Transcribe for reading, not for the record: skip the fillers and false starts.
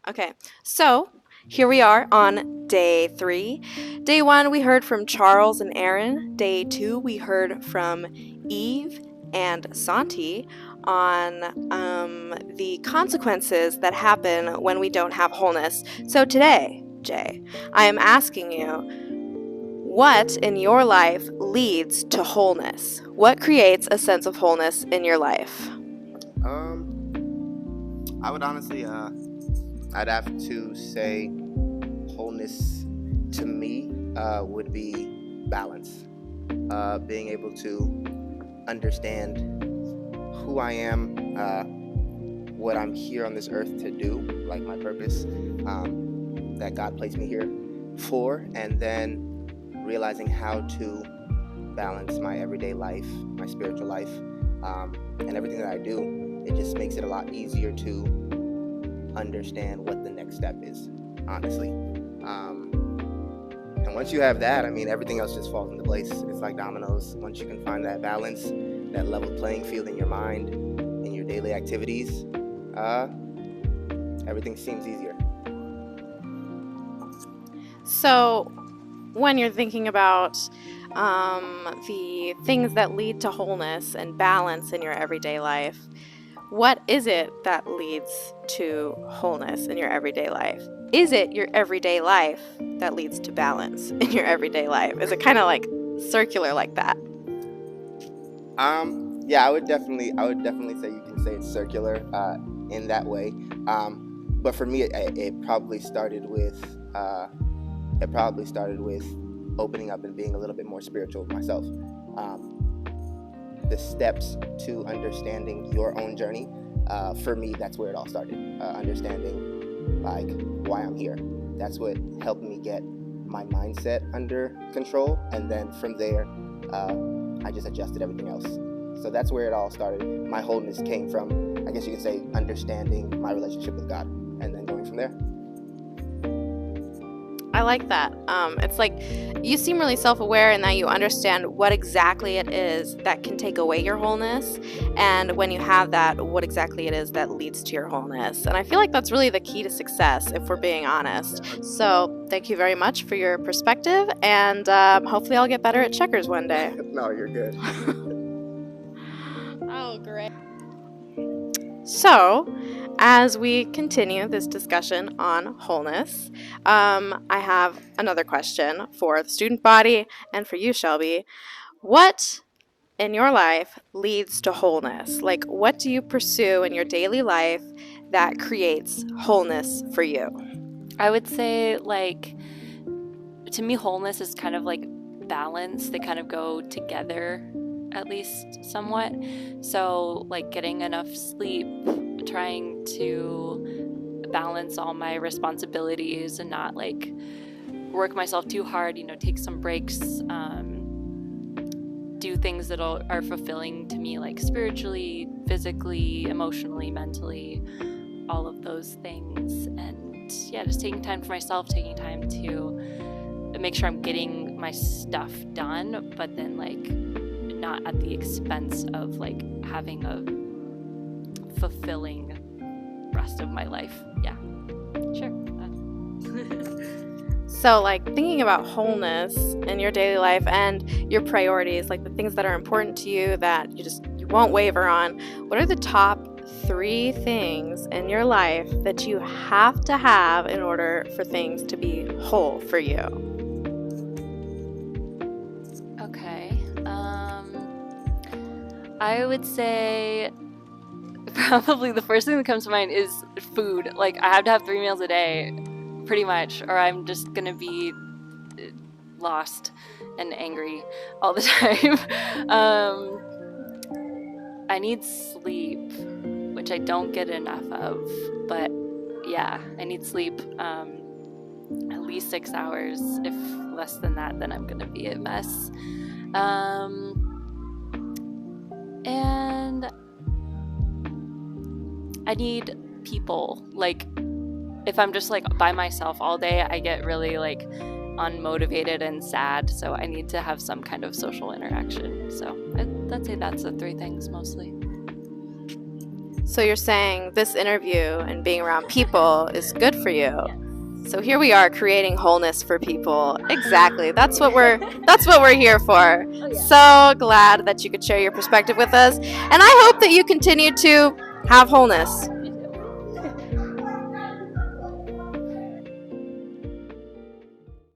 Okay, so here we are on day 3. Day 1, we heard from Charles and Aaron. Day 2, we heard from Eve and Santi on the consequences that happen when we don't have wholeness. So today, Jay, I am asking you, what in your life leads to wholeness? What creates a sense of wholeness in your life? I would honestly, I'd have to say wholeness to me would be balance. Being able to understand who I am, what I'm here on this earth to do, like my purpose that God placed me here for, and then realizing how to balance my everyday life, my spiritual life, and everything that I do. It just makes it a lot easier to understand what the next step is, honestly. And once you have that, I mean, everything else just falls into place. It's like dominoes. Once you can find that balance, that level playing field in your mind, in your daily activities, everything seems easier. So, when you're thinking about the things that lead to wholeness and balance in your everyday life, what is it that leads to wholeness in your everyday life? Is it your everyday life that leads to balance in your everyday life? Is it kind of like circular like that? Yeah, I would definitely say you can say it's circular in that way. But for me, it probably started with opening up and being a little bit more spiritual myself. The steps to understanding your own journey, for me, that's where it all started. Understanding like why I'm here. That's what helped me get my mindset under control, and then from there, I just adjusted everything else. So that's where it all started. My wholeness came from, I guess you could say, understanding my relationship with God, and then going from there. I like that. It's like you seem really self-aware in that you understand what exactly it is that can take away your wholeness, and when you have that, what exactly it is that leads to your wholeness. And I feel like that's really the key to success, if we're being honest. So thank you very much for your perspective, and hopefully I'll get better at checkers one day. No, you're good. Oh, great. So, as we continue this discussion on wholeness, I have another question for the student body and for you, Shelby. What in your life leads to wholeness? Like, what do you pursue in your daily life that creates wholeness for you? I would say, like, to me, wholeness is kind of like balance. They kind of go together, at least somewhat. So, like, getting enough sleep, trying to balance all my responsibilities and not, like, work myself too hard, take some breaks, do things that are fulfilling to me, like spiritually, physically, emotionally, mentally, all of those things. And yeah, just taking time for myself, taking time to make sure I'm getting my stuff done, but then like not at the expense of like having a fulfilling rest of my life. Yeah, sure. So, like, thinking about wholeness in your daily life and your priorities, like the things that are important to you that you won't waver on, what are the top 3 things in your life that you have to have in order for things to be whole for you? Okay. I would say probably the first thing that comes to mind is food. Like, I have to have 3 meals a day, pretty much, or I'm just gonna be lost and angry all the time. I need sleep, which I don't get enough of, but yeah, I need sleep at least 6 hours. If less than that, then I'm gonna be a mess. And I need people. Like, if I'm just like by myself all day, I get really like unmotivated and sad, so I need to have some kind of social interaction. So I'd say that's the 3 things mostly. So you're saying this interview and being around people is good for you. So here we are creating wholeness for people. Exactly. That's what we're here for. So glad that you could share your perspective with us. And I hope that you continue to have wholeness.